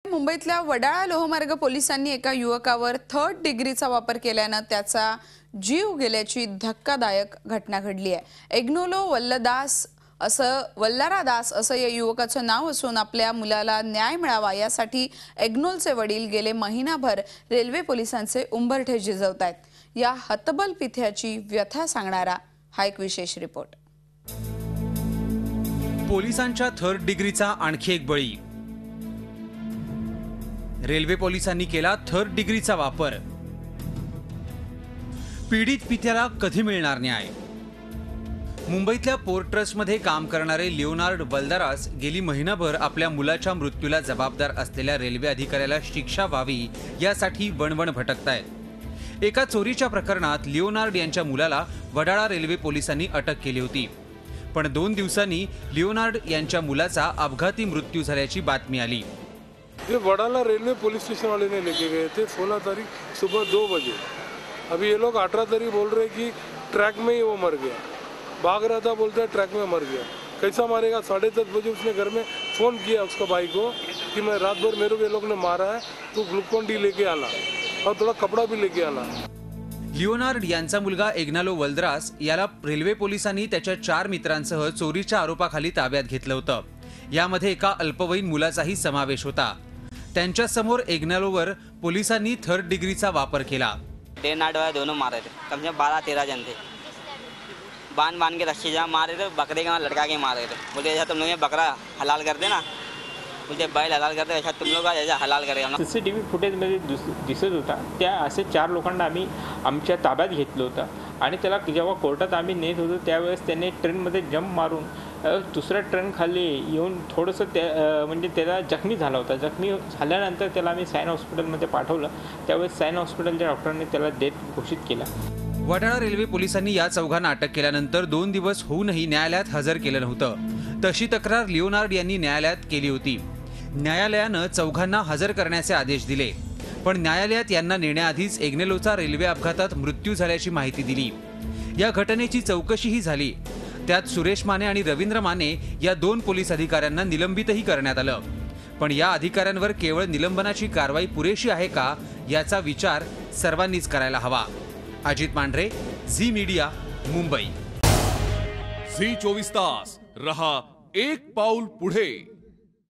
मुंबईतल्या वडाळा लोहमार्ग पोलिसांनी एका युवकावर थर्ड डिग्रीचा वापर केल्याने त्याचा जीव गेल्याची धक्कादायक घटना घडली आहे। एग्नोलो वल्लारादास असं या युवकाचं नाव असून आपल्या मुलाला न्याय मिळावा यासाठी एग्नोलचे वडील गेले महिनाभर रेल्वे पोलिसांचे उंबरठे झिजवतायत। या हतबल पिथ्याची व्यथा सांगणारा हा एक विशेष रिपोर्ट। पोलिसांच्या थर्ड डिग्रीचा आणखी एक बळी। रेल्वे पोलिसांनी केला थर्ड डिग्रीचा वापर। पीडित पित्याला कधी मिळणार न्याय? मुंबईतल्या पोर्ट ट्रस्टमध्ये काम करणारे लिओनार्ड वल्दारास गेली महिनाभर आपल्या मुलाच्या मृत्यूला जबाबदार असलेल्या रेल्वे अधिकाऱ्याला शिक्षा व्हावी यासाठी वणवण भटकतायत। एका चोरीच्या प्रकरणात लिओनार्ड यांच्या मुलाला वडाळा रेल्वे पोलिसांनी अटक केली होती, पण 2 दिवसांनी लिओनार्ड यांच्या मुलाचा अपघाती मृत्यू झाल्याची बातमी आली। ये वडाला रेलवे पुलिस स्टेशन वाले ने लेके गए थे 16 तारीख सुबह 2 बजे। अभी ये लोग 18 तारीख बोल रहे कि ट्रैक में ही वो मर गया, भाग रहा था, बोलते हैं ट्रैक में मर गया। कैसा मारेगा? 10:30 बजे उसने घर में फ़ोन किया उसका भाई को कि मैं रात भर मेरे को ये लोग ने मारा है, तू ग्लूकोन डी लेके आना और थोड़ा कपड़ा भी लेके आना। लिओनार्ड यांचा मुलगा एग्नालो वल्दरास याला रेल्वे पोलिसांनी त्याच्या 4 मित्रांसह चोरीच्या आरोपाखाली ताब्यात घेतलं होतं। यामध्ये एका अल्पवयीन मुलाचाही समावेश होता। त्यांच्या समोर एग्नालोवर पोलिसांनी थर्ड डिग्रीचा वापर केला। डे नाइट वाले दोनों मारे थे, कम से कम 12-13 जन थे। बांध के रस्सी जहाँ मारे थे, बकरे के लटका के मारे थे। बोलते ऐसा तुम लोग ये बकरा हलाल करते ना, बोलते बैल हलाल करते, ऐसा तुम लोग ऐसा हलाल करेगा। CCTV फुटेजमध्ये दिसत होता त्या असे 4 लोकांना आम्ही आमच्या ताब्यात घेतलं होतं आणि त्याला जेव्हा कोर्टात आम्ही नेत होतो त्यावेळेस त्याने ट्रेनमध्ये जंप मारून दुसऱ्या ट्रेन खाली येऊन थोडंसं म्हणजे त्याला जखमी झाला होता। जखमी झाल्यानंतर त्याला आम्ही सायन हॉस्पिटलमध्ये पाठवलं, त्यावेळेस सायन हॉस्पिटलच्या डॉक्टरांनी त्याला डेथ घोषित केला। वडाळा रेल्वे पोलिसांनी या चौघांना अटक केल्यानंतर 2 दिवस होऊनही न्यायालयात हजर केलं नव्हतं। तशी तक्रार लिओनार्ड यांनी न्यायालयात केली होती। न्यायालयानं चौघांना हजर करण्याचे आदेश दिले, पण न्यायालयात यांना नेण्याआधीच एग्नेलोचा रेल्वे अपघातात मृत्यू झाल्याची माहिती दिली। या घटनेची चौकशीही झाली। त्यात सुरेश माने आणि रवींद्र माने या 2 पोलीस अधिकाऱ्यांना निलंबितही करण्यात आलं, पण या अधिकाऱ्यांवर केवळ निलंबनाची कारवाई पुरेशी आहे का याचा विचार सर्वांनीच करायला हवा। Ajit Mandhare, Zee media, Mumbai. Zee 24 तास रहा एक पाऊल पुढे।